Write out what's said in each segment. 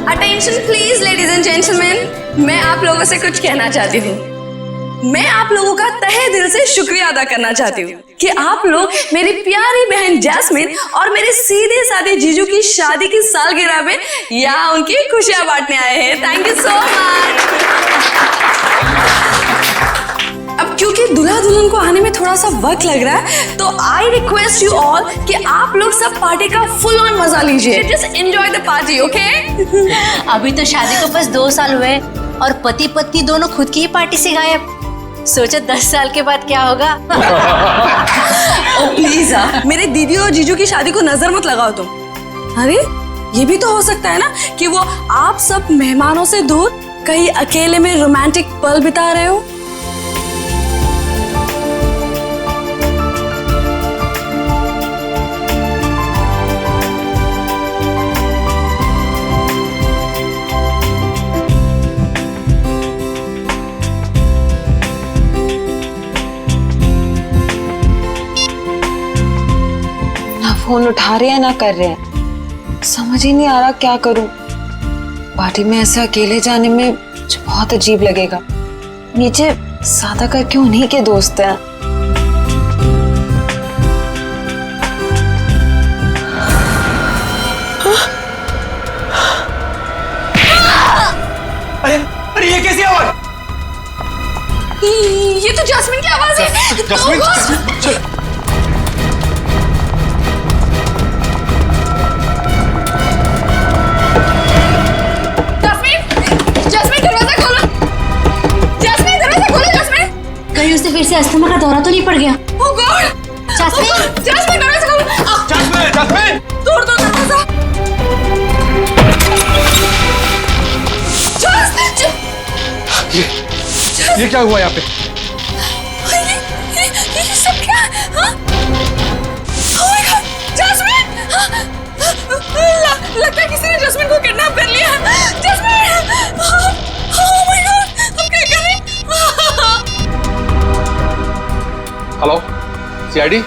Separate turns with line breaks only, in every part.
Attention please ladies and gentleman, मैं आप लोगों से कुछ कहना चाहती हूँ। मैं आप लोगों का तहे दिल से शुक्रिया अदा करना चाहती हूँ कि आप लोग मेरी प्यारी बहन जैस्मिन और मेरे सीधे साधे जीजू की शादी की सालगिरह में यहाँ उनकी खुशियां बांटने आए हैं। Thank you so much. अब क्योंकि दूल्हा दुल्हन को आने में थोड़ा सा वक्त लग रहा है, तो आई रिक्वेस्ट यू ऑल कि आप लोग सब पार्टी का फुल ऑन मजा लीजिए। Just enjoy the party, okay?
अभी तो शादी को बस 2 साल हुए और पति पत्नी दोनों खुद की ही पार्टी से गायब। सोचो 10 साल के बाद क्या होगा।
ओ प्लीज मेरे दीदी और जीजू की शादी को नजर मत लगाओ तुम। अरे ये भी तो हो सकता है ना कि वो आप सब मेहमानों से दूर कहीं अकेले में रोमांटिक पल बिता रहे हो।
फोन उठा रहे हैं ना कर रहे हैं, समझ ही नहीं आ रहा क्या करूं। पार्टी में ऐसे अकेले जाने में मुझे बहुत अजीब लगेगा। नीचे सादा करके उन्हीं के दोस्त हैं।
अरे ये कैसी आवाज?
ये तो जैस्मिन की आवाज है।
जैस्मिन,
उससे फिर से अस्थमा का दौरा तो नहीं पड़ गया?
Oh God!
जैस्मिन,
जैस्मिन दरवाजा खोलो।
जैस्मिन, जैस्मिन,
तोड़ दो दरवाजा।
ये क्या हुआ यहाँ पे?
ये सब क्या? हाँ? Oh my God! जैस्मिन! लगता है किसी ने जैस्मिन को किडनैप कर लिया। जैस्मिन! Oh my God! हम क्या करें?
Hello, CID?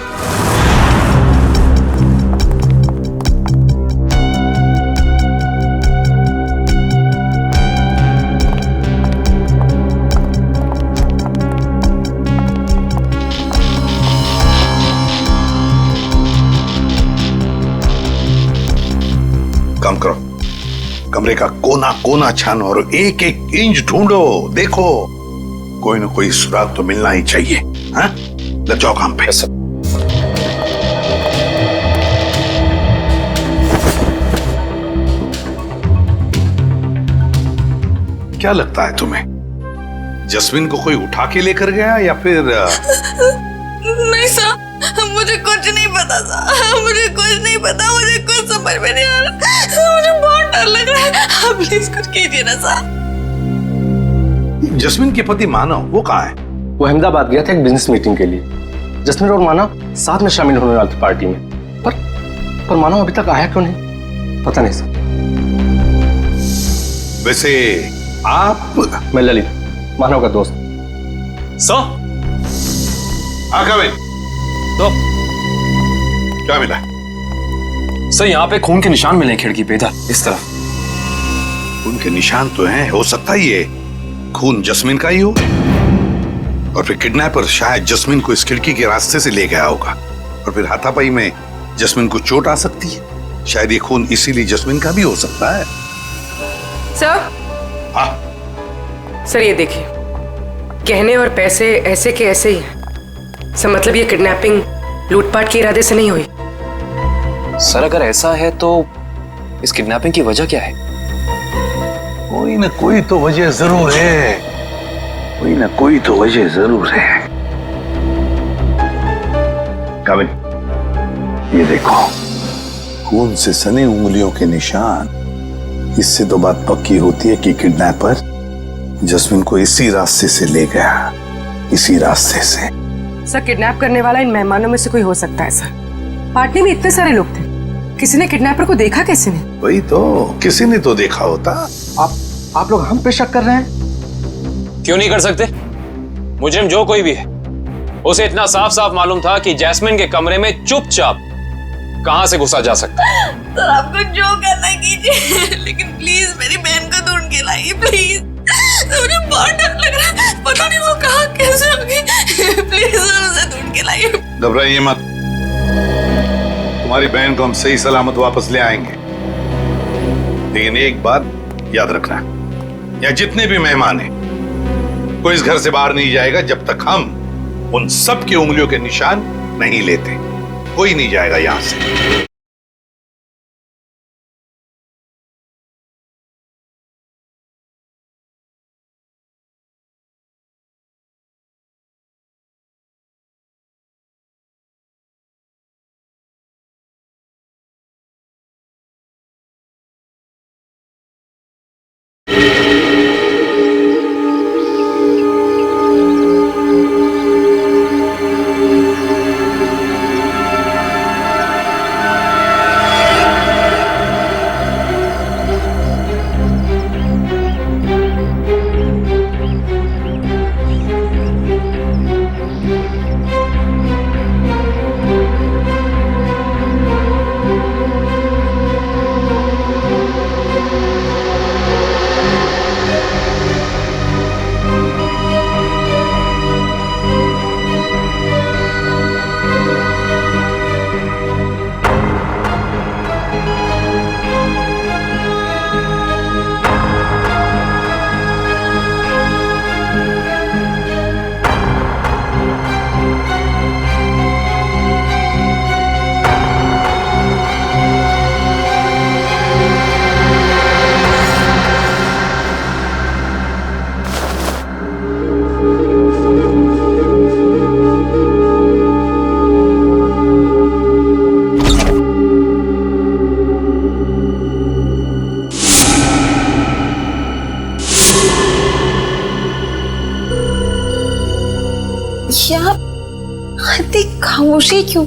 कम करो, कमरे का कोना कोना छानो और एक एक इंच ढूंढो। देखो कोई ना कोई सुराग तो मिलना ही चाहिए। हाँ, लग जाओ काम पे। क्या लगता है तुम्हें, जस्मिन को कोई उठा के लेकर गया या फिर?
नहीं सर, मुझे कुछ नहीं पता सर, मुझे कुछ नहीं पता, मुझे कुछ समझ में नहीं आ रहा, मुझे बहुत डर लग रहा है। आप प्लीज कुछ कीजिए ना सर।
जस्मिन के पति मानव वो कहाँ है?
वो अहमदाबाद गया था एक बिजनेस मीटिंग के लिए। जस्मिन और मानव साथ में शामिल होने वाले थे पार्टी में, पर मानव अभी तक आया क्यों नहीं पता नहीं सर।
वैसे आप?
मैं ललित, मानव का दोस्त।
सर,
तो
क्या मिला?
सर यहाँ पे खून के निशान मिले खिड़की पे, इधर इस तरफ।
उनके निशान तो हैं, हो सकता है ये खून जस्मिन का ही हो, और फिर किडनैपर शायद जस्मिन को इस खिड़की के रास्ते से ले गया होगा, और फिर हाथापाई में जस्मिन को चोट आ सकती है। शायद ये खून इसीलिए जस्मिन का भी हो सकता है।
सर,
हाँ
सर ये देखिए, गहने और पैसे ऐसे के ऐसे ही हैं। सर मतलब ये किडनैपिंग लूटपाट के इरादे से नहीं हुई।
सर अगर ऐसा है तो इस किडनैपिंग की वजह क्या है?
कोई ना कोई तो वजह जरूर है, कोई ना कोई तो वजह जरूर है। काबिल, ये देखो, खून से सने उंगलियों के निशान। इससे तो बात पक्की होती है कि किडनैपर जस्मिन को इसी रास्ते से ले गया, इसी रास्ते से।
सर किडनैप करने वाला इन मेहमानों में से कोई हो सकता है सर। पार्टी में इतने सारे लोग थे, किसी ने किडनैपर को देखा कैसे नहीं?
वही तो, किसी ने तो देखा होता।
आप लोग हम पे शक कर रहे हैं?
क्यों नहीं कर सकते? मुजरिम जो कोई भी है, उसे इतना साफ साफ मालूम था कि जैस्मिन के कमरे में चुपचाप कहां से घुसा जा सकता है?
सर आपको जो करना है कीजिए, लेकिन प्लीज मेरी बहन को ढूंढ के लाइए प्लीज। मुझे बहुत डर लग रहा है, पता नहीं वो कहाँ कैसे होगी। प्लीज सर उसे ढूंढ के लाइए।
घबराइए मत, तुम्हारी बहन को हम सही सलामत वापस ले आएंगे। लेकिन एक बात याद रखना, या जितने भी मेहमान हैं, कोई इस घर से बाहर नहीं जाएगा जब तक हम उन सब की उंगलियों के निशान नहीं लेते। कोई नहीं जाएगा यहां से।
यार इतनी खामोशी क्यों?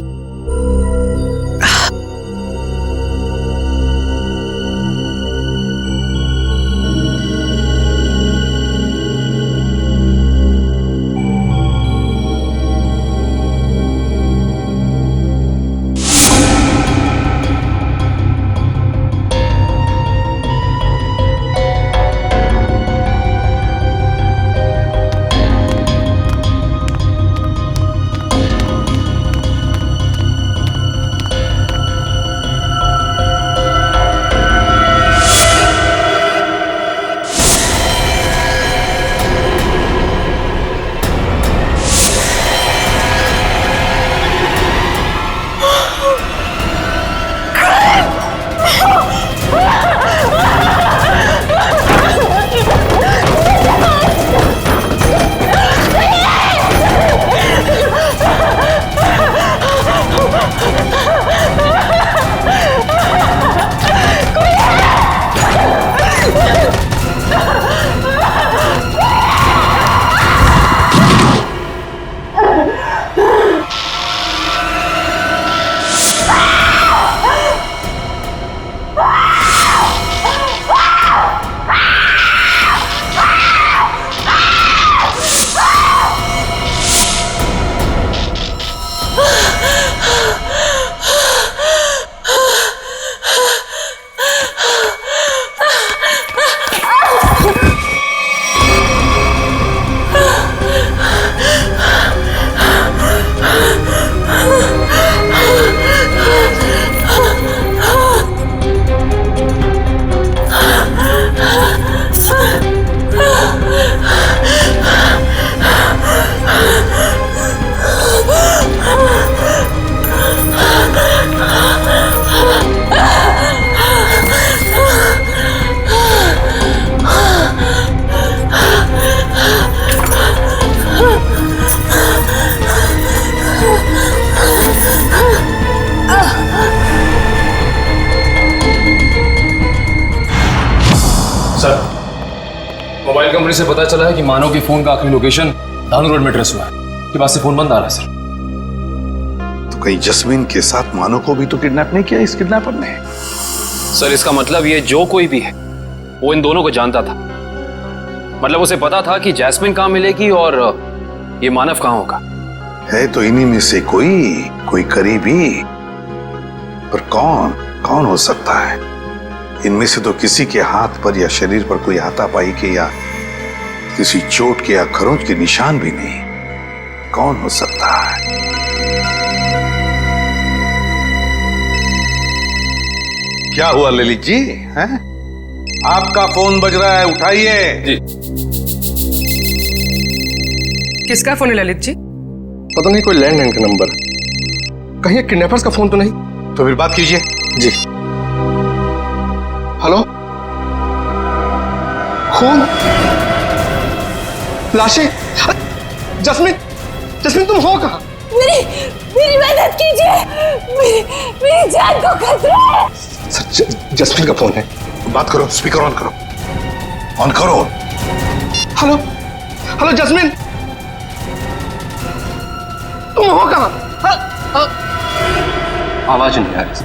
मोबाइल कंपनी से पता चला है कि मानव के फोन का आखिरी लोकेशन धानु रोड में ट्रेस हुआ है। के बाद से फोन बंद आ रहा है सर।
तो कहीं जस्मीन के साथ मानव को भी तो किडनैप नहीं किया इस किडनैपर ने?
सर इसका मतलब ये जो कोई भी है वो इन दोनों को जानता था। मतलब उसे पता था कि जैस्मिन कहाँ मिलेगी और ये मानव कहाँ होगा।
है तो इन्हीं में से कोई करीबी। पर कौन कौन हो सकता है? इनमें से तो किसी के हाथ पर या शरीर पर कोई हाथापाई के या किसी चोट के या खरोंच के निशान भी नहीं। कौन हो सकता है? क्या हुआ ललित जी? हैं? आपका फोन बज रहा है, उठाइए।
जी।
किसका फोन है ललित जी?
पता नहीं, कोई लैंडलाइन का नंबर। कहीं किडनैपर्स का फोन तो नहीं?
तो फिर बात कीजिए।
जी। हेलो, खून, लाशें। जस्मिन, जस्मिन तुम हो कहाँ?
मेरी मदद कीजिए, मेरी जान को खतरा है।
सर, जस्मिन का फोन है।
बात करो, स्पीकर ऑन करो, ऑन करो।
हेलो, हेलो जस्मिन, तुम हो कहाँ? आवाज नहीं आ रही।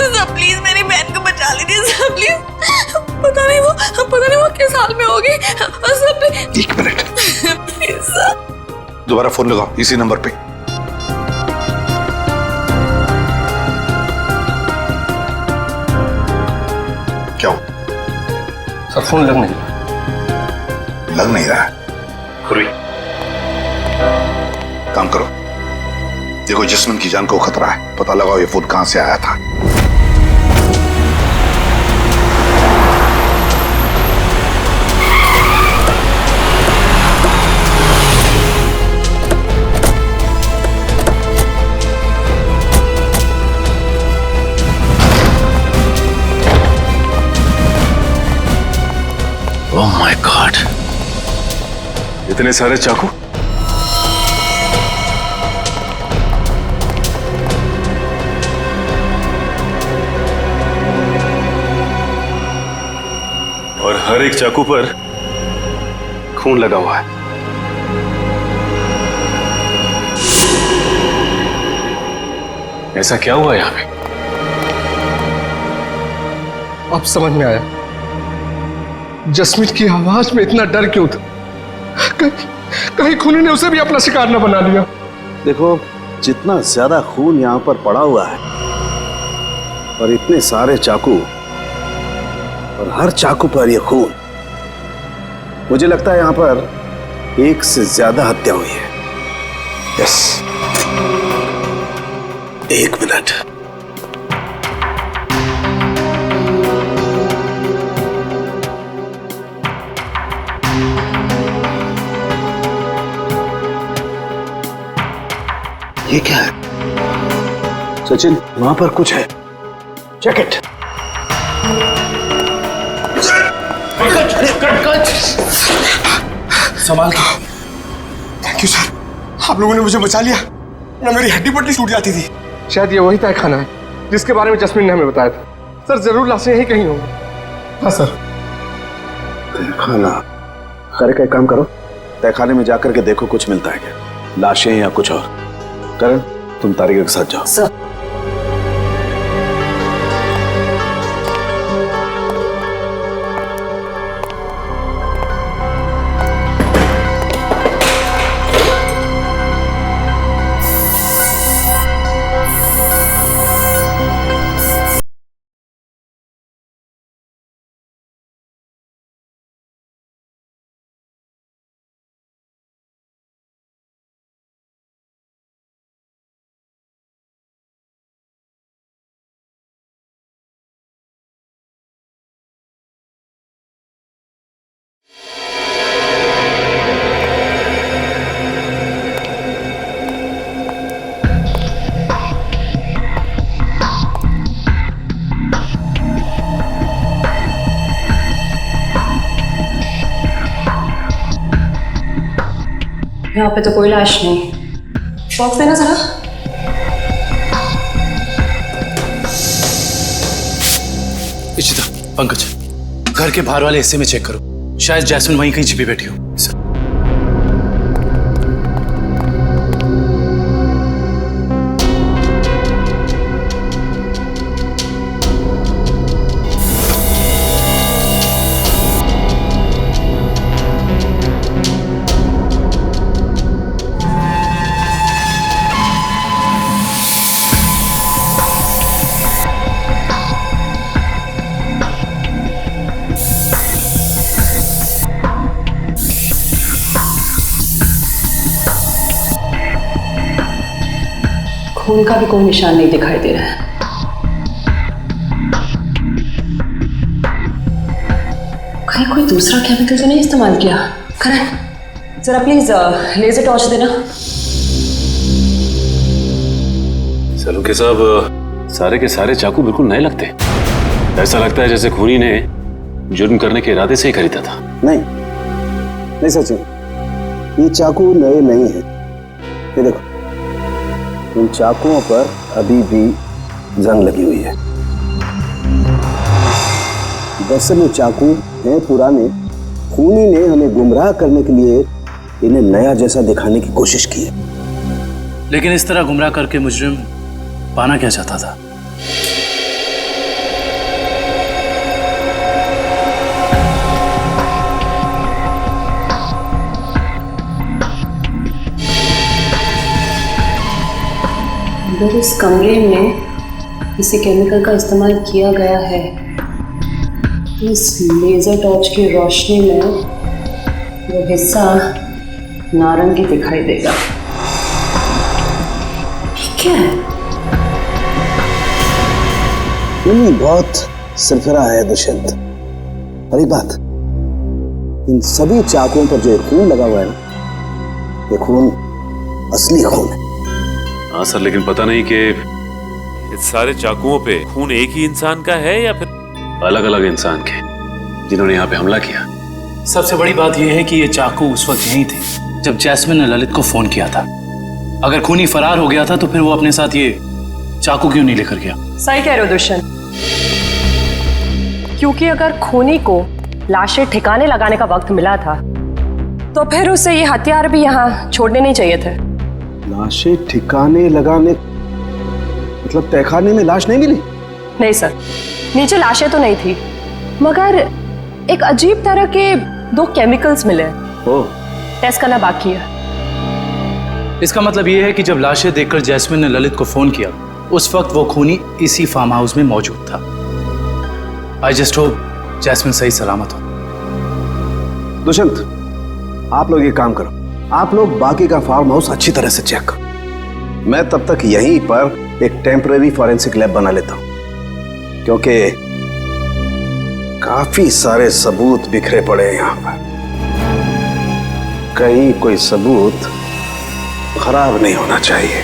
सर प्लीज मेरी बहन को बचा लीजिए सर, प्लीज। पता नहीं वो किस हाल में होगी sir, please.
1 minute,
please sir.
दोबारा फोन लगाओ इसी नंबर पे। क्या हो?
सर फोन लग नहीं रहा।
लग नहीं रहा है? काम करो, देखो जस्मिन की जान को खतरा है, पता लगाओ ये फोन कहां से आया था।
ओह माय गॉड, इतने सारे चाकू। और हर एक चाकू पर खून लगा हुआ है। ऐसा क्या हुआ यहां पे?
अब समझ में आया जस्मिन की आवाज में इतना डर क्यों था। कहीं खूनी ने उसे भी अपना शिकार न बना लिया।
देखो, जितना ज्यादा खून यहाँ पर पड़ा हुआ है और इतने सारे चाकू और हर चाकू पर यह खून, मुझे लगता है यहाँ पर एक से ज्यादा हत्या हुई है। Yes, 1 minute. ये क्या है? सचिन, वहां पर कुछ है, चेक इट।
संभाल के। थैंक यू सर, आप लोगों ने मुझे बचा लिया, ना मेरी हड्डी पट्टी टूट जाती थी।
शायद ये वही तहखाना है जिसके बारे में जस्मिन ने हमें बताया था। सर जरूर लाशें यहीं कहीं होंगी।
हाँ सर।
तहखाना, करे एक काम करो, तहखाने में जाकर के देखो कुछ मिलता है क्या, लाशें या कुछ और। करण, तुम तारिका के साथ जाओ।
सर यहाँ पे तो कोई लाश नहीं। बॉक्स देना जरा।
इशिता, पंकज, घर के बाहर वाले हिस्से में चेक करो, शायद जैस्मिन वहीं कहीं छिपी बैठी हो।
खून का भी कोई निशान नहीं दिखाई दे रहा है। कहीं कोई दूसरा केमिकल तो नहीं इस्तेमाल किया? करण, जरा प्लीज लेजर टॉर्च देना।
सलूके साहब, सारे के सारे चाकू बिल्कुल नए लगते हैं। ऐसा लगता है जैसे खूनी ने जुर्म करने के इरादे से ही खरीदा था।
नहीं सचिन, ये चाकू नए नहीं हैं। ये देखो, इन चाकुओं पर अभी भी जंग लगी हुई है। दरअसल ये चाकू हैं पुराने। खूनी ने हमें गुमराह करने के लिए इन्हें नया जैसा दिखाने की कोशिश की है।
लेकिन इस तरह गुमराह करके मुजरिम पाना क्या चाहता था?
अगर इस कमरे में किसी केमिकल का इस्तेमाल किया गया है तो इस लेजर टॉर्च की रोशनी में वो हिस्सा नारंगी दिखाई देगा। क्या है?
बहुत सरफरा है दुष्यंत। और एक बात, इन सभी चाकुओं पर जो खून लगा हुआ है ना, ये खून असली खून है।
हाँ सर, लेकिन पता नहीं कि
इस सारे चाकुओं पे खून एक ही इंसान का है या फिर
अलग अलग इंसान के जिन्होंने यहाँ पे हमला किया।
सबसे बड़ी बात यह है कि ये चाकू उस वक्त यहीं थे जब जैस्मिन ने ललित को फोन किया था। अगर खूनी फरार हो गया था तो फिर वो अपने साथ ये चाकू क्यों नहीं लेकर गया?
सही कह रहे हो दुष्यंत, क्योंकि अगर खूनी को लाशें ठिकाने लगाने का वक्त मिला था तो फिर उसे ये हथियार भी यहाँ छोड़ने नहीं चाहिए थे।
लाशें ठिकाने लगाने मतलब तहखाने में लाश नहीं मिली?
नहीं सर, नीचे लाशें तो नहीं थी, मगर एक अजीब तरह के 2 केमिकल्स मिले। टेस्ट करना बाकी है।
इसका मतलब ये है कि जब लाशें देखकर जैस्मिन ने ललित को फोन किया उस वक्त वो खूनी इसी फार्म हाउस में मौजूद था। आई जस्ट होप जैस्मिन सही सलामत हो।
दुष्यंत, आप लोग ये काम करो, आप लोग बाकी का फार्म हाउस अच्छी तरह से चेक करो। मैं तब तक यहीं पर एक टेम्पररी फॉरेंसिक लैब बना लेता हूं, क्योंकि काफी सारे सबूत बिखरे पड़े हैं यहां पर। कहीं कोई सबूत खराब नहीं होना चाहिए।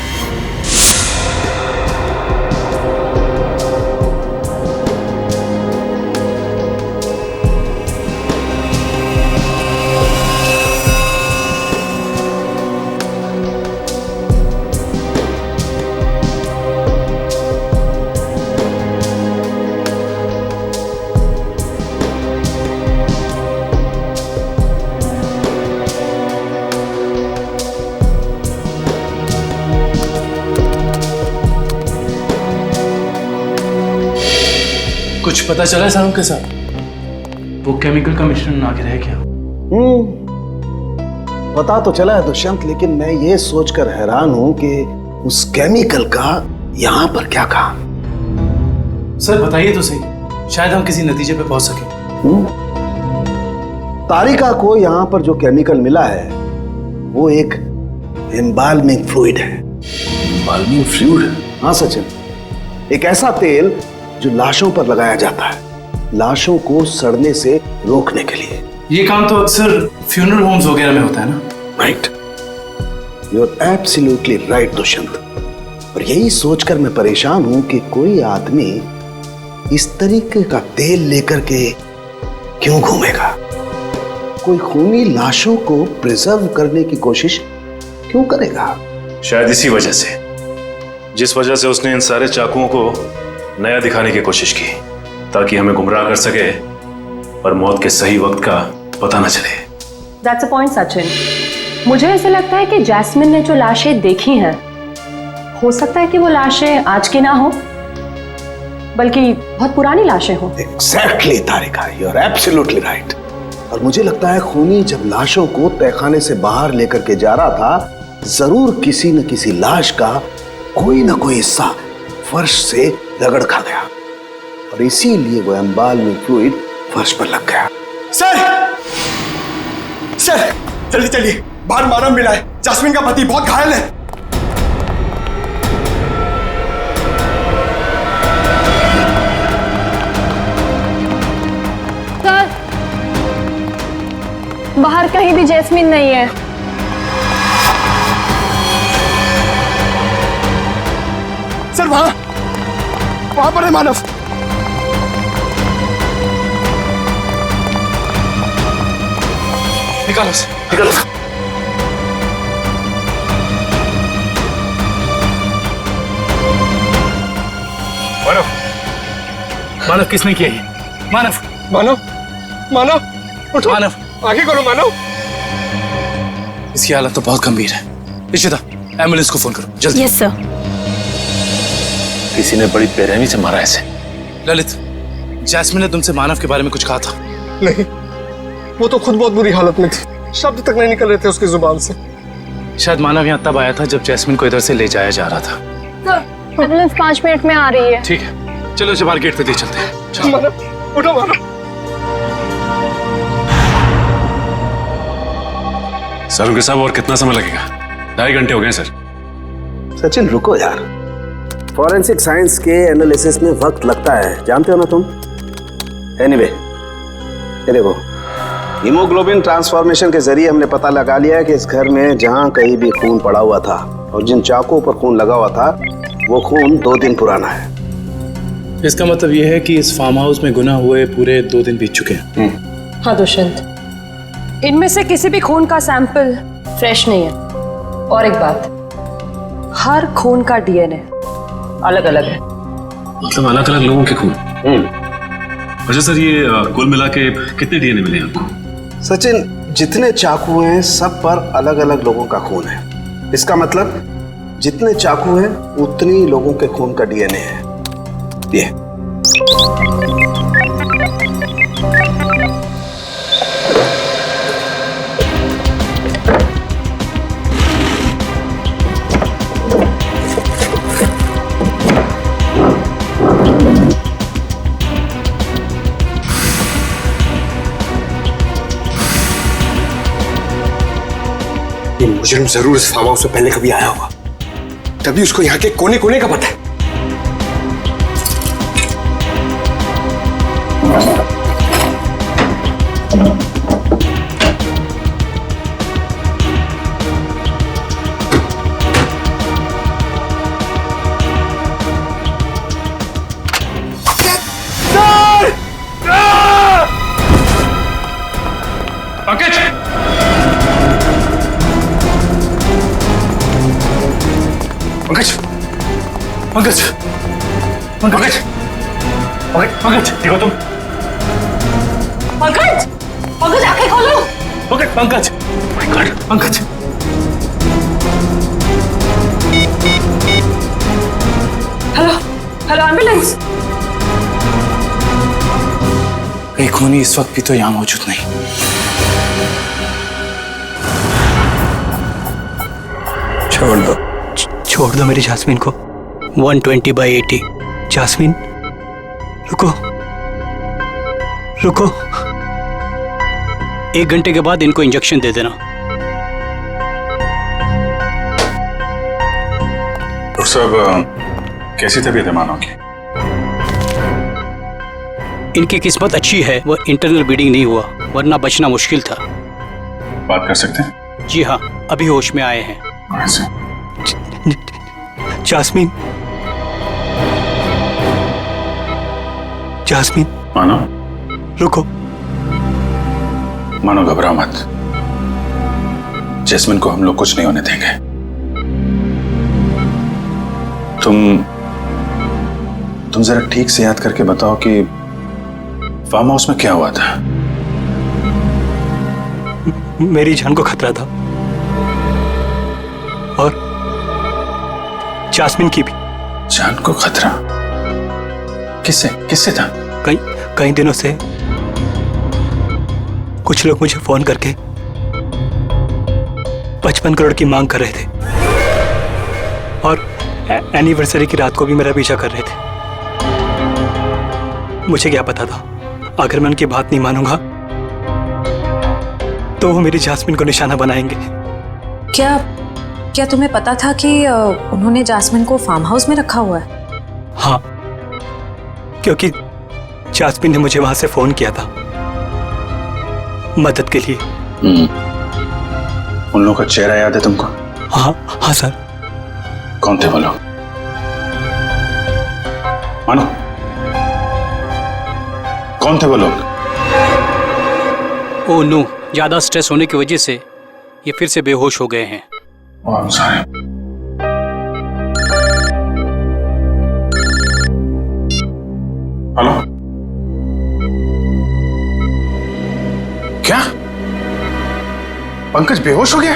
कुछ पता चला साहब के साथ? वो केमिकल का मिश्रण आगे रह गया?
पता तो चला है दुष्यंत, लेकिन मैं ये सोचकर हैरान हूं कि उस केमिकल का यहां पर क्या काम।
सर बताइए तो सही, शायद हम किसी नतीजे पे पहुंच सके।
तारिका को यहां पर जो केमिकल मिला है वो एक एम्बाल्मिंग फ्लूइड है।
Embalming fluid?
हाँ सचिन, एक ऐसा तेल जो लाशों पर लगाया जाता है, लाशों को सड़ने से रोकने के लिए।
ये काम तो अक्सर फ्यूनरल होम्स वगैरह में होता है ना?
Right, you are absolutely right Dushyant. और यही सोचकर मैं परेशान हूं कि कोई आदमी इस तरीके का तेल लेकर के क्यों घूमेगा। कोई खूनी लाशों को प्रिजर्व करने की कोशिश क्यों करेगा?
शायद इसी वजह से, जिस वजह से उसने इन सारे चाकुओं को नया दिखाने की कोशिश की, ताकि हमें गुमराह कर सके और मौत के सही वक्त का पता न चले।
That's a point, Sachin. मुझे ऐसा लगता है कि जैस्मिन ने जो लाशें देखी हैं, हो सकता है कि वो लाशें आज की ना हो, बल्कि बहुत पुरानी लाशें हो।
Exactly, Tarika, you are absolutely right। और मुझे लगता है खूनी जब लाशों को तहखाने से बाहर लेकर के जा रहा था, जरूर किसी न किसी लाश का कोई ना कोई हिस्सा फर्श से रगड़ खा गया और इसीलिए वो एम्बाल्मिंग फ्लूइड फर्श पर लग गया।
सर, सर जल्दी चलिए, बाहर मानव मिला है, जैस्मिन का पति बहुत घायल है।
कहीं भी जैस्मिन नहीं है।
सर वहां पर है मानव।
निकालो उसे, निकालो।
मानव, मानव किसने किया ये? मानव,
मानव, मानव उठो।
मानव
आगे करो मानव।
इसकी हालत तो बहुत गंभीर है। इशिता, एम्बुलेंस को फोन करो जल्दी।
Yes sir.
किसी ने बड़ी बेरहमी से मारा ऐसे।
ललित, जैस्मिन ने तुमसे मानव के बारे में कुछ कहा था?
नहीं, वो तो खुद बहुत बुरी हालत में थी, शब्द तक नहीं निकल रहे थे उसकी जुबान से।
शायद मानव यहाँ तब आया था जब जैस्मिन को इधर से ले जाया जा रहा था।
सर, एम्बुलेंस 5 मिनट में आ रही है।
ठीक है, चलो इसे बाहर गेट पे दे चलते हैं। चलो।
मानव उठो मानव।
सर उनके साहब और कितना समय लगेगा? 2.5 घंटे हो गए सर।
सचिन रुको यार, फॉरेंसिक साइंस के एनालिसिस में वक्त लगता है, जानते हो ना तुम। एनीवे, ये देखो, हीमोग्लोबिन ट्रांसफॉर्मेशन के जरिए हमने पता लगा लिया है कि इस घर में जहां कहीं भी खून पड़ा हुआ था और जिन चाकुओं पर खून लगा हुआ था वो खून 2 दिन पुराना है।
इसका मतलब यह है कि इस फार्म हाउस में गुनाह हुए पूरे 2 दिन बीत चुके हैं।
हाँ दुष्यंत, इनमें से किसी भी खून का सैंपल फ्रेश नहीं है। और एक बात, हर खून का डीएनए अलग अलग है।
मतलब अलग अलग लोगों के खून? अच्छा सर, ये कुल मिला के कितने डीएनए मिले आपको?
सचिन, जितने चाकू हैं सब पर अलग अलग लोगों का खून है। इसका मतलब जितने चाकू हैं उतनी लोगों के खून का डीएनए है। ये
मुजरिम जरूर इस फार्म हाउस से पहले कभी आया होगा, तभी उसको यहाँ के कोने कोने का पता है।
पंकज!
पंकज,
पंकज, पंकज, पंकज, देखो तुम।
पंकज, पंकज आंखें खोलो।
Pankaj, Pankaj, Pankaj.
Hello, hello ambulance.
कहीं खूनी इस वक्त भी तो यहाँ मौजूद नहीं।
छोड़ दो मेरी जास्मिन को। 120/80। जास्मिन, रुको रुको। 1 घंटे के बाद इनको इंजेक्शन दे देना।
डॉक्टर साहब, कैसी तबीयत है मानव की?
इनकी किस्मत अच्छी है, वो इंटरनल ब्लीडिंग नहीं हुआ, वरना बचना मुश्किल था।
बात कर सकते हैं?
जी हाँ, अभी होश में आए हैं। Jasmine, jasmine.
मानव
रुको।
मानो, घबराओ मत। जैस्मिन को हम लोग कुछ नहीं होने देंगे। तुम जरा ठीक से याद करके बताओ कि फार्म हाउस में क्या हुआ था?
मेरी जान को खतरा था और जास्मिन की भी।
जान को खतरा? किससे किससे था?
कई दिनों से कुछ लोग मुझे फोन करके 55 करोड़ की मांग कर रहे थे और एनिवर्सरी की रात को भी मेरा पीछा कर रहे थे। मुझे क्या पता था, अगर मैं उनकी बात नहीं मानूंगा तो वो मेरी जास्मिन को निशाना बनाएंगे।
क्या तुम्हें पता था कि उन्होंने जास्मिन को फार्म हाउस में रखा हुआ है?
हाँ, क्योंकि जास्मिन ने मुझे वहां से फोन किया था मदद के लिए।
उन लोगों का चेहरा याद है तुमको?
हाँ हाँ सर।
कौन थे वो लोग? मानो, कौन थे वो लोग?
ओ नो, ज्यादा स्ट्रेस होने की वजह से ये फिर से बेहोश हो गए हैं।
हेलो, क्या पंकज बेहोश हो गया?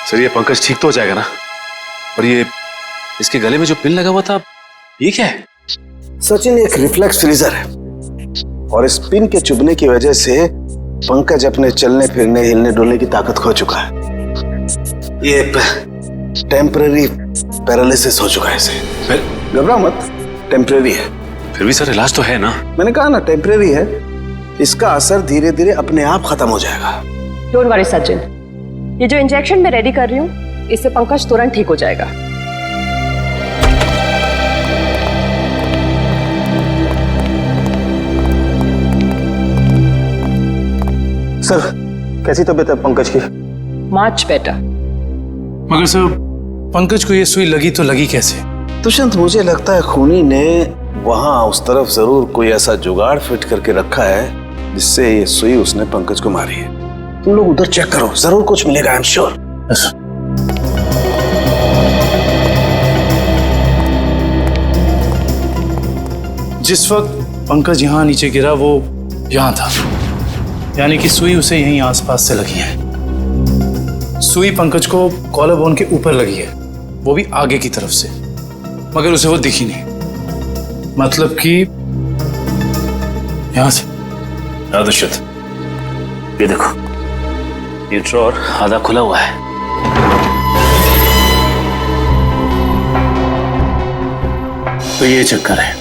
सर, ये पंकज ठीक तो हो जाएगा ना? और ये इसके गले में जो पिन लगा हुआ था, ये क्या है?
सचिन, एक रिफ्लेक्स फ्रीजर है और इस पिन के चुभने की वजह से पंकज अपने चलने फिरने हिलने डुलने की ताकत खो चुका है। ये टेम्पररी पैरालिसिस हो चुका है इसे। घबरा मत, टेम्पररी है।
फिर भी सर, इलाज तो है ना?
मैंने कहा ना, टेम्पररी है। इसका असर धीरे धीरे अपने आप खत्म हो जाएगा।
डोंट वरी सचिन, ये जो इंजेक्शन मैं रेडी कर रही हूँ, इससे पंकज तुरंत ठीक हो जाएगा।
सर, कैसी तबीयत है पंकज की?
Much better.
मगर सर, पंकज को ये सुई लगी तो लगी कैसे?
दुष्यंत, मुझे लगता है खूनी ने वहां उस तरफ जरूर कोई ऐसा जुगाड़ फिट करके रखा है जिससे ये सुई उसने पंकज को मारी है। तुम लोग उधर चेक करो, जरूर कुछ मिलेगा, आई एम श्योर।
जिस वक्त पंकज यहाँ नीचे गिरा वो यहाँ था, यानी कि सुई उसे यहीं आसपास से लगी है। सुई पंकज को कॉलर बोन के ऊपर लगी है, वो भी आगे की तरफ से, मगर उसे वो दिखी नहीं। मतलब कि यहां से।
हाँ दुष्यंत, ये देखो, ये ड्रॉर आधा खुला हुआ है।
तो ये चक्कर है।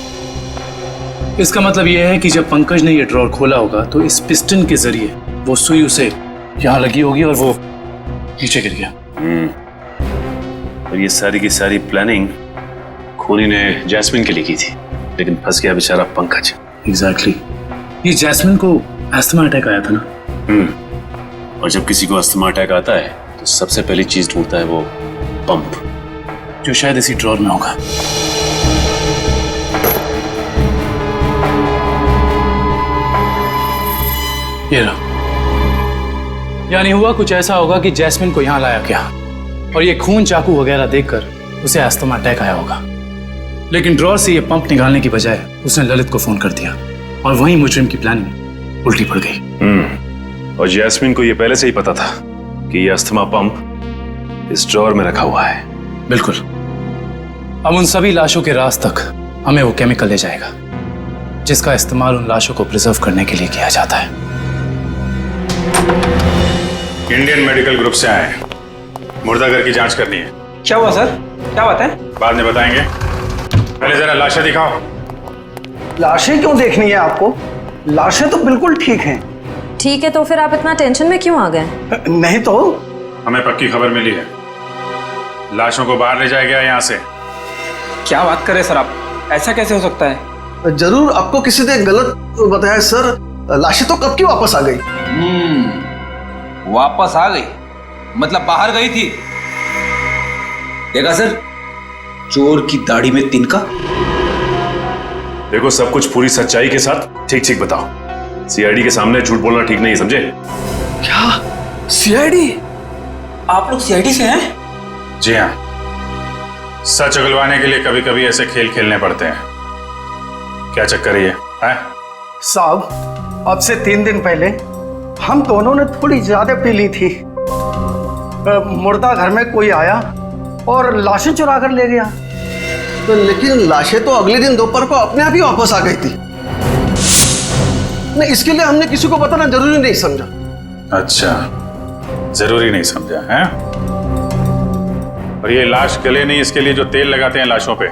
इसका मतलब यह है कि जब पंकज ने ये ड्रॉर खोला होगा तो इस पिस्टन के जरिए वो सुई उसे यहां लगी होगी और वो नीचे गिर गया।
और ये सारी की सारी प्लानिंग खूनी ने जैस्मिन के लिए की थी, लेकिन फंस गया बेचारा पंकज।
एग्जैक्टली। ये जैस्मिन को अस्थमा अटैक आया था ना?
और जब किसी को अस्थमा अटैक आता है तो सबसे पहली चीज ढूंढता है वो पंप,
जो शायद इसी ड्रॉर में होगा। ये रहा। यानी हुआ कुछ ऐसा होगा कि जैस्मिन को यहां लाया गया और ये खून चाकू वगैरह देखकर उसे अस्थमा अटैक आया होगा, लेकिन ड्रॉर से ये पंप निकालने की बजाय उसने ललित को फोन कर दिया और वहीं मुजरिम की प्लानिंग उल्टी पड़ गई।
और जैस्मिन को ये पहले से ही पता था कि ये अस्थमा पंप इस ड्रॉर में रखा हुआ है।
बिल्कुल। अब उन सभी लाशों के राज तक हमें वो केमिकल ले जाएगा जिसका इस्तेमाल उन लाशों को प्रिजर्व करने के लिए किया जाता है।
इंडियन मेडिकल ग्रुप से आए हैं, मुर्दाघर की जांच करनी है।
क्या हुआ सर? क्या बात है?
बाद में बताएंगे, पहले जरा लाशें दिखाओ।
लाशें क्यों देखनी है आपको? लाशें तो बिल्कुल ठीक हैं।
ठीक है, तो फिर आप इतना टेंशन में क्यों आ गए?
नहीं तो।
हमें पक्की खबर मिली है, लाशों को बाहर ले जाया गया यहाँ से।
क्या बात कर रहे सर आप? ऐसा कैसे हो सकता है?
जरूर आपको किसी ने गलत बताया सर। लाशें तो कब की वापस आ गई।
वापस आ गई मतलब बाहर गई थी। देखा सर, चोर की दाढ़ी में तिनका।
देखो, सब कुछ पूरी सच्चाई के साथ ठीक ठीक बताओ। सीआईडी के सामने झूठ बोलना ठीक नहीं, समझे?
क्या सीआईडी? आप लोग सीआईडी से हैं?
जी हाँ, सच उगलवाने के लिए कभी कभी ऐसे खेल खेलने पड़ते हैं। क्या चक्कर है ये?
साहब, अब से 3 दिन पहले हम दोनों ने थोड़ी ज्यादा पी ली थी। मुर्दा घर में कोई आया और लाशें चुरा कर ले गया।
तो लेकिन लाशें तो अगले दिन दोपहर को अपने आप ही वापस आ गई थी। नहीं, इसके लिए हमने किसी को बताना जरूरी नहीं समझा।
अच्छा, जरूरी नहीं समझा है? और ये लाश गले नहीं, इसके लिए जो तेल लगाते हैं लाशों पे,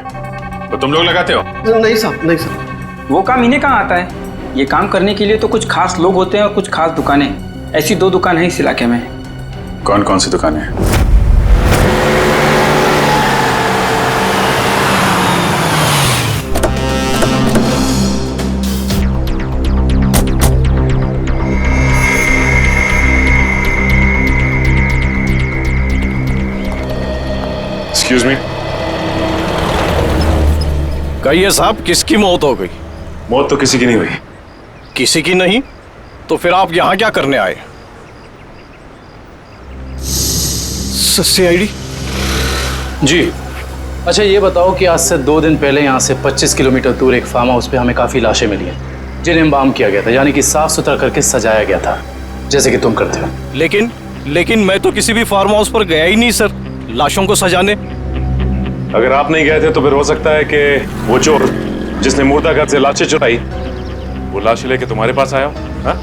तो तुम लोग लगाते हो?
नहीं साहब, नहीं साहब।
वो काम इन्हें कहाँ आता है? ये काम करने के लिए तो कुछ खास लोग होते हैं और कुछ खास दुकानें। ऐसी 2 दुकान है इस इलाके में।
कौन कौन सी दुकानें हैं? Excuse me.
कहिए साहब, किसकी मौत हो गई?
मौत तो किसी की नहीं हुई।
किसी की नहीं? तो फिर आप यहाँ क्या करने आए? सीआईडी
जी। अच्छा ये बताओ कि आज से 2 दिन पहले यहाँ से 25 किलोमीटर दूर एक फार्म हाउस पे हमें काफ़ी लाशें मिली हैं जिन्हें एम्बाम किया गया था, यानी कि साफ सुथरा करके सजाया गया था, जैसे कि तुम करते हो।
लेकिन मैं तो किसी भी फार्म हाउस पर गया ही नहीं सर, लाशों को सजाने।
अगर आप नहीं गए थे तो फिर हो सकता है कि वो चोर जिसने मुर्दाघर से लाशें चुराई, वो लाशें लेके तुम्हारे पास आया हो। हाँ?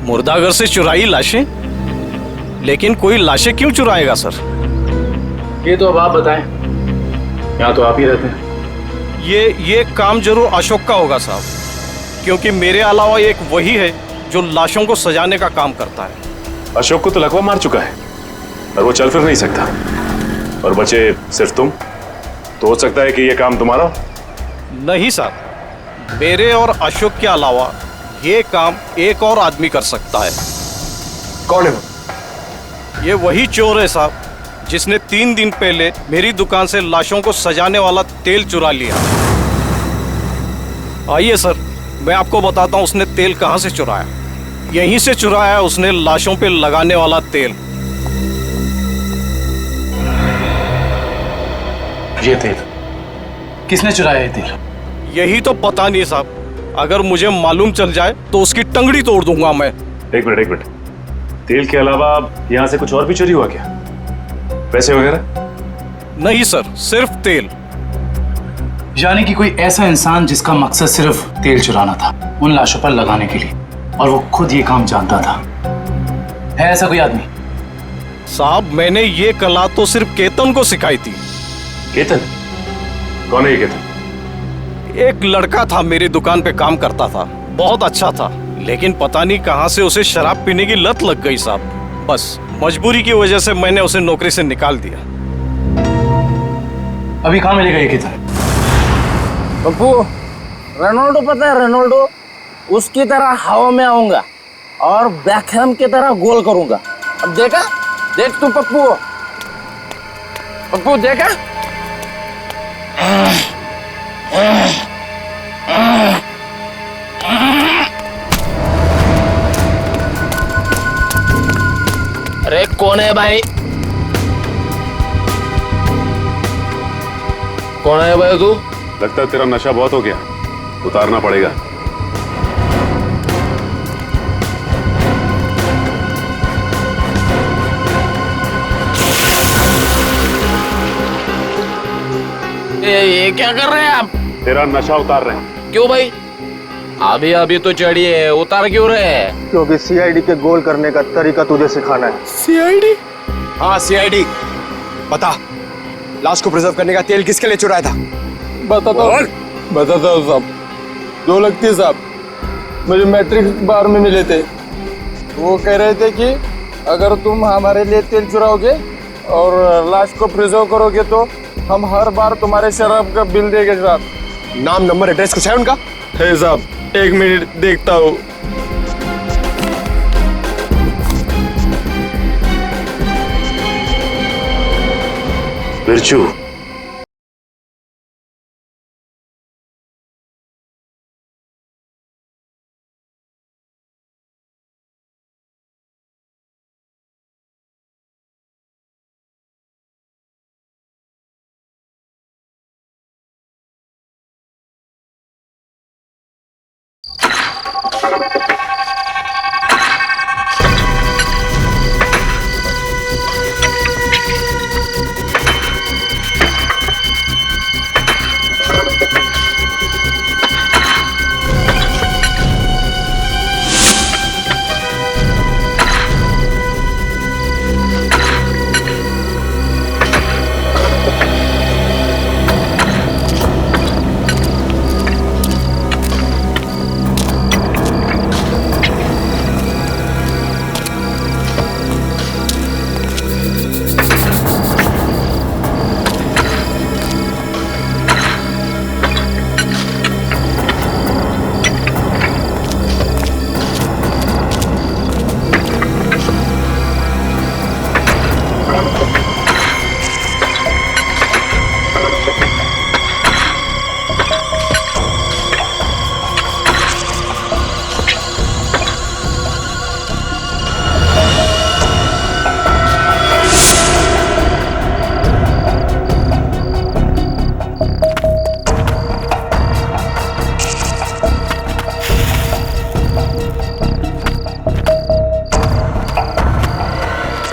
मुर्दाघर से चुराई लाशें? लेकिन कोई लाशें क्यों चुराएगा सर?
ये तो अब आप बताएं, यहाँ तो आप ही रहते हैं।
ये काम जरूर अशोक का होगा साहब, क्योंकि मेरे अलावा एक वही है जो लाशों को सजाने का काम करता है।
अशोक को तो लकवा मार चुका है और वो चल फिर नहीं सकता, और बचे सिर्फ तुम। तो हो सकता है कि ये काम तुम्हारा।
नहीं साहब, मेरे और अशोक के अलावा ये काम एक और आदमी कर सकता है।
कौन है वो?
ये वही चोर है साहब जिसने 3 दिन पहले मेरी दुकान से लाशों को सजाने वाला तेल चुरा लिया। आइए सर, मैं आपको बताता हूँ उसने तेल कहाँ से चुराया। यहीं से चुराया उसने लाशों पे लगाने वाला तेल।
ये तेल किसने चुराया? ये तेल?
यही तो पता नहीं साहब, अगर मुझे मालूम चल जाए तो उसकी टंगड़ी तोड़ दूंगा मैं।
एक मिनट, तेल के अलावा यहाँ से कुछ और भी चोरी हुआ क्या? पैसे वगैरह?
नहीं सर, सिर्फ तेल।
यानी कि कोई ऐसा इंसान जिसका मकसद सिर्फ तेल चुराना था उन लाशों पर लगाने के लिए, और वो खुद ये काम जानता था। है ऐसा कोई आदमी?
साहब मैंने ये कला तो सिर्फ केतन को सिखाई थी।
केतन? कौन है ये केतन?
एक लड़का था, मेरी दुकान पे काम करता था, बहुत अच्छा था, लेकिन पता नहीं कहां से उसे शराब पीने की लत लग गई साहब। बस मजबूरी की वजह से मैंने उसे नौकरी से निकाल दिया।
अभी कहाँ मिलेगा ये केतन?
पप्पू, रोनाल्डो पता है? रोनाल्डो उसकी तरह हवा में आऊंगा और बैकहैम की तरह गोल करूंगा। अब देखा? देख तू पप्पू, पप्पू देखा? अरे कौन है भाई? कौन है भाई तू?
लगता है तेरा नशा बहुत हो गया, उतारना पड़ेगा।
ये क्या कर रहे हैं आप?
तेरा नशा उतार रहे हैं।
क्यों भाई? अभी अभी तो चढ़ी है, उतार क्यों रहे हैं?
क्योंकि सीआईडी के गोल करने का तरीका तुझे सिखाना है।
सीआईडी?
हाँ सीआईडी। बता, लाश को प्रिजर्व करने का तेल किसके लिए चुराया था?
बताता हूँ साहब। 2 लगती साहब, मुझे मैट्रिक बार में मिले थे। वो कह रहे थे कि अगर तुम हमारे लिए तेल चुराओगे और लाश को प्रिजर्व करोगे तो हम हर बार तुम्हारे शराब का बिल देंगे साहब।
नाम नंबर एड्रेस कुछ है उनका?
है साहब, 1 मिनट देखता हूँ।
बिरजू,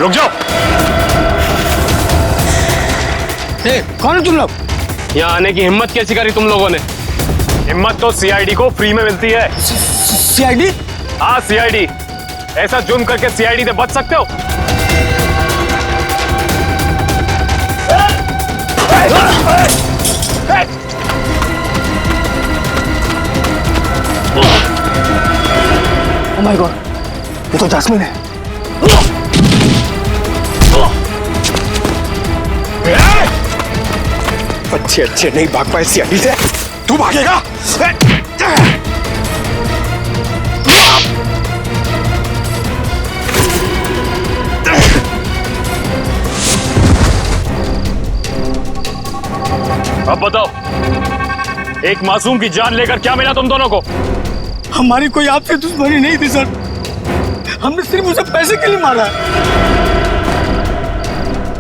रुक जाओ।
कौन है तुम लोग?
यहाँ आने की हिम्मत कैसी करी तुम लोगों ने? हिम्मत तो सीआईडी को फ्री में मिलती है।
सीआईडी?
हाँ सीआईडी। ऐसा जुर्म करके सीआईडी से बच सकते हो?
ओह माय गॉड, ये तो जैस्मिन है। अच्छे अच्छे नहीं भाग पाए सीआईडी से, तू भागेगा?
अब बताओ, एक मासूम की जान लेकर क्या मिला तुम दोनों को?
हमारी कोई आपसे दुश्मनी नहीं थी सर, हमने सिर्फ उसे पैसे के लिए मारा।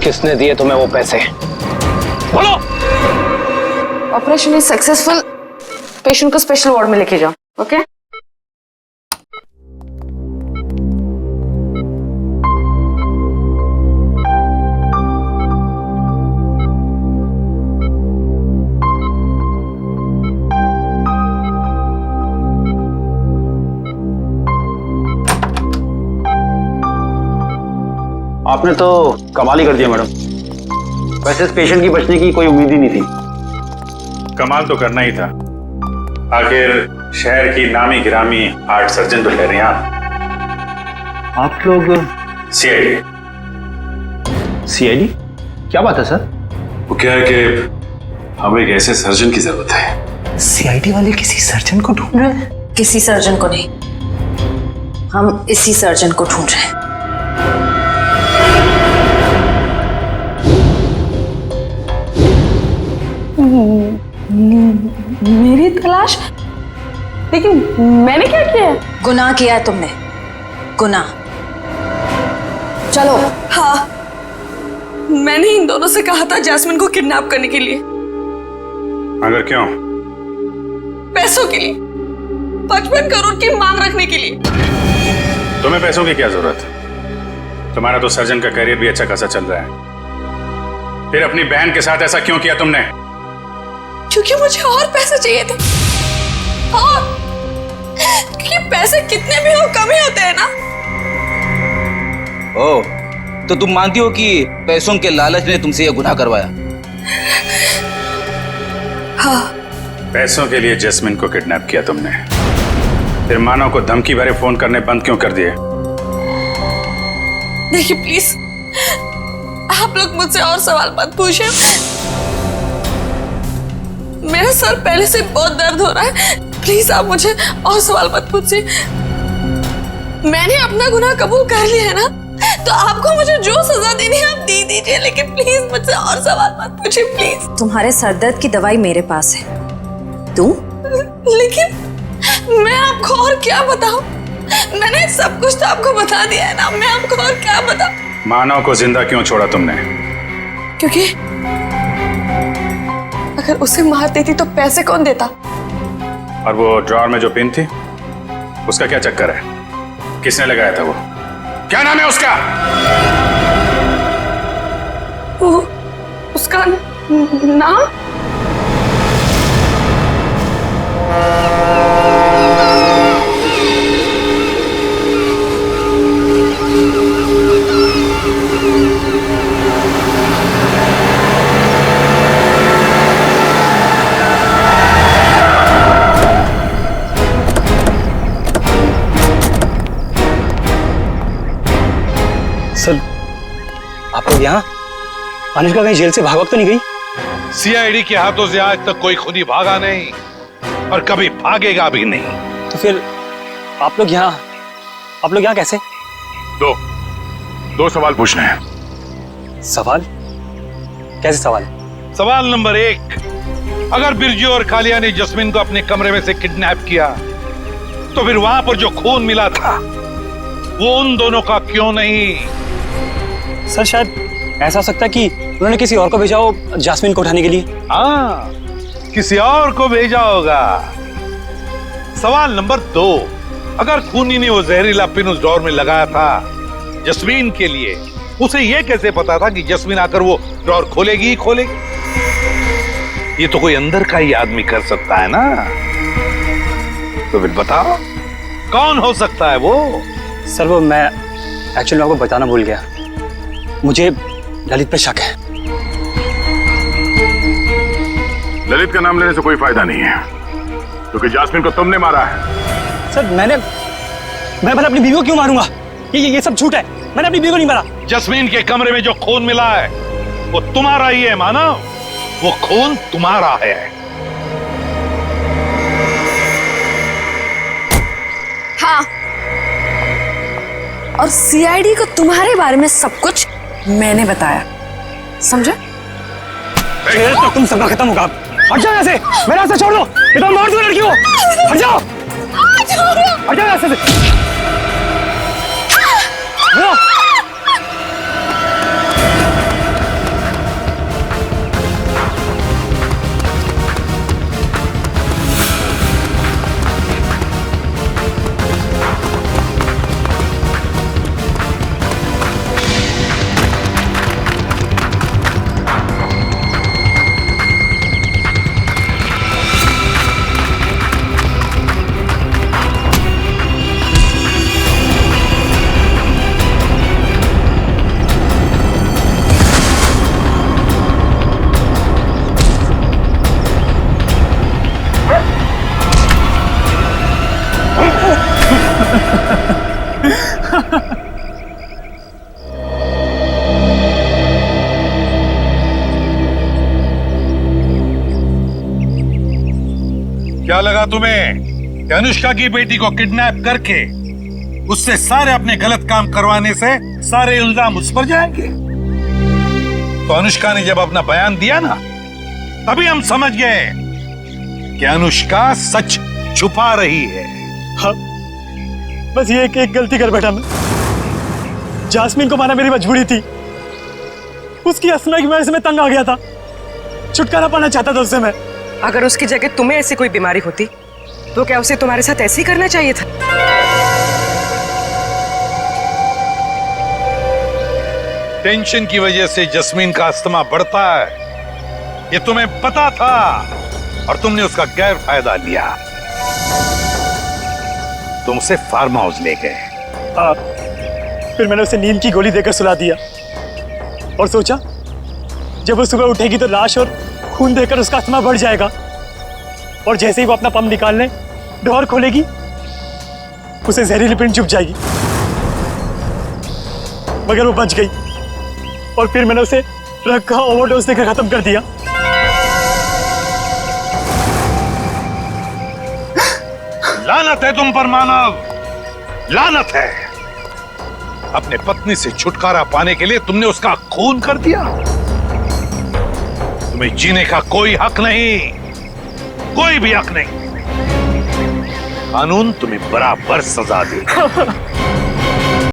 किसने दिए तुम्हें वो पैसे? बोलो।
Operation is successful. पेशेंट को स्पेशल वार्ड में लेके जाओ। ओके?
आपने तो कमाल ही कर दिया मैडम। वैसे इस पेशेंट की बचने की कोई उम्मीद ही नहीं थी।
कमाल तो करना ही था, आखिर शहर की नामी गिरामी हार्ट सर्जन तो ठहरे हैं
आप लोग
सीआईडी।
सीआईडी? क्या बात है सर?
वो क्या है कि हमें एक ऐसे सर्जन की जरूरत है।
सीआईडी वाले किसी सर्जन को ढूंढ रहे हैं?
किसी सर्जन को नहीं, हम इसी सर्जन को ढूंढ रहे हैं।
मेरी तलाश? लेकिन मैंने क्या किया है?
गुनाह किया है तुमने, गुनाह।
चलो। हाँ, मैंने इन दोनों से कहा था जैस्मिन को किडनैप करने के लिए।
अगर क्यों?
पैसों के लिए, 55 करोड़ की मांग रखने के लिए।
तुम्हें पैसों की क्या जरूरत है? तुम्हारा तो सर्जन का करियर भी अच्छा खासा चल रहा है, फिर अपनी बहन के साथ ऐसा क्यों किया तुमने?
क्योंकि मुझे और पैसे चाहिए थे। और क्योंकि पैसे कितने भी हो कम ही होते हैं ना।
ओह, तो तुम मानती हो कि पैसों के लालच ने तुमसे यह गुनाह करवाया?
हाँ।
पैसों के लिए जैस्मिन को किडनैप किया तुमने, फिर मानव को धमकी भरे फोन करने बंद क्यों कर दिए?
देखिए प्लीज, आप लोग मुझसे और सवाल मत पूछिए। मेरा सर पहले से बहुत दर्द हो रहा है, प्लीज आप मुझे और सवाल मत पूछिए। मैंने अपना गुनाह कबूल कर लिया है ना, तो आपको मुझे जो सजा देनी है आप दे दीजिए, लेकिन प्लीज मुझसे और सवाल मत पूछिए प्लीज।
तुम्हारे सरदर्द की दवाई मेरे पास है, तू?
लेकिन मैं आपको और क्या बताऊं? मैंने सब कुछ तो आपको बता दिया है ना, मैं आपको और क्या बताऊं?
मानव को जिंदा क्यों छोड़ा तुमने?
क्योंकि अगर उसे मार देती तो पैसे कौन देता?
और वो ड्रॉर में जो पिन थी, उसका क्या चक्कर है? किसने लगाया था वो? क्या नाम है उसका?
वो उसका नाम?
सर, आप लोग यहाँ? अनुष्का कहीं जेल से भाग तो नहीं गई?
सीआईडी के हाथों से आज तक कोई खुदी भागा नहीं और कभी भागेगा भी नहीं।
तो फिर आप लोग यहाँ कैसे?
दो सवाल पूछने हैं।
सवाल? कैसे सवाल?
सवाल नंबर 1, अगर बिरजू और कालिया ने जस्मिन को अपने कमरे में से किडनैप किया, तो फिर वहां पर जो खून मिला था वो उन दोनों का क्यों नहीं?
सर, शायद ऐसा हो सकता है कि उन्होंने किसी और को भेजा हो जैस्मिन को उठाने के लिए।
हाँ, किसी और को भेजा होगा। सवाल नंबर 2, अगर खूनी ने वो जहरीला पिन उस ड्रॉर में लगाया था जस्मीन के लिए, उसे यह कैसे पता था कि जस्मीन आकर वो ड्रॉर खोलेगी ही खोलेगी? ये तो कोई अंदर का ही आदमी कर सकता है ना। तो फिर बताओ कौन हो सकता है वो?
सर वो मैं एक्चुअली आपको बताना भूल गया, मुझे ललित पे शक है।
ललित का नाम लेने से कोई फायदा नहीं है, क्योंकि जास्मिन को तुमने मारा है।
सर मैं भला अपनी बीवी को क्यों मारूंगा? ये सब झूठ है, मैंने अपनी बीवी को नहीं मारा।
जस्मीन के कमरे में जो खून मिला है वो तुम्हारा ही है मानव, वो खून तुम्हारा है।
हाँ, और सीआईडी को तुम्हारे बारे में सब कुछ मैंने बताया, समझा?
तो तुम सबका खत्म होगा। हट जाओ यहाँ से, मेरा रास्ता छोड़ दो, ये तो मार दो लड़की को। हट जाओ, हट जाओ रास्ते से।
क्या लगा तुम्हें कि अनुष्का की बेटी को किडनैप करके उससे सारे अपने गलत काम करवाने से सारे इल्जाम उस पर जाएंगे? तो अनुष्का ने जब अपना बयान दिया ना, तभी हम समझ गए कि अनुष्का सच छुपा रही है।
हाँ, बस ये एक गलती कर बैठा मैं। जास्मिन को मारना मेरी मजबूरी थी, उसकी असना की वजह से मैं तंग आ गया था, छुटकारा पाना चाहता था उससे मैं।
अगर उसकी जगह तुम्हें ऐसी कोई बीमारी होती तो क्या उसे तुम्हारे साथ ऐसे ही करना चाहिए था?
टेंशन की वजह से जस्मीन का अस्थमा बढ़ता है, ये तुम्हें पता था और तुमने उसका गैर फायदा लिया। तुम उसे फार्म हाउस ले गए।
फिर मैंने उसे नींद की गोली देकर सुला दिया और सोचा जब वो सुबह उठेगी तो लाश और खून देकर उसका अस्थमा बढ़ जाएगा, और जैसे ही वो अपना पंप निकालने डोर खोलेगी उसे जहरीली पिंड चुभ जाएगी। मगर वो बच गई और फिर मैंने उसे ड्रग का ओवरडोज देकर खत्म कर दिया।
लानत है तुम पर मानव, लानत है। अपने पत्नी से छुटकारा पाने के लिए तुमने उसका खून कर दिया। तुम्हें जीने का कोई हक नहीं, कोई भी हक नहीं। कानून तुम्हें बराबर सजा देगा।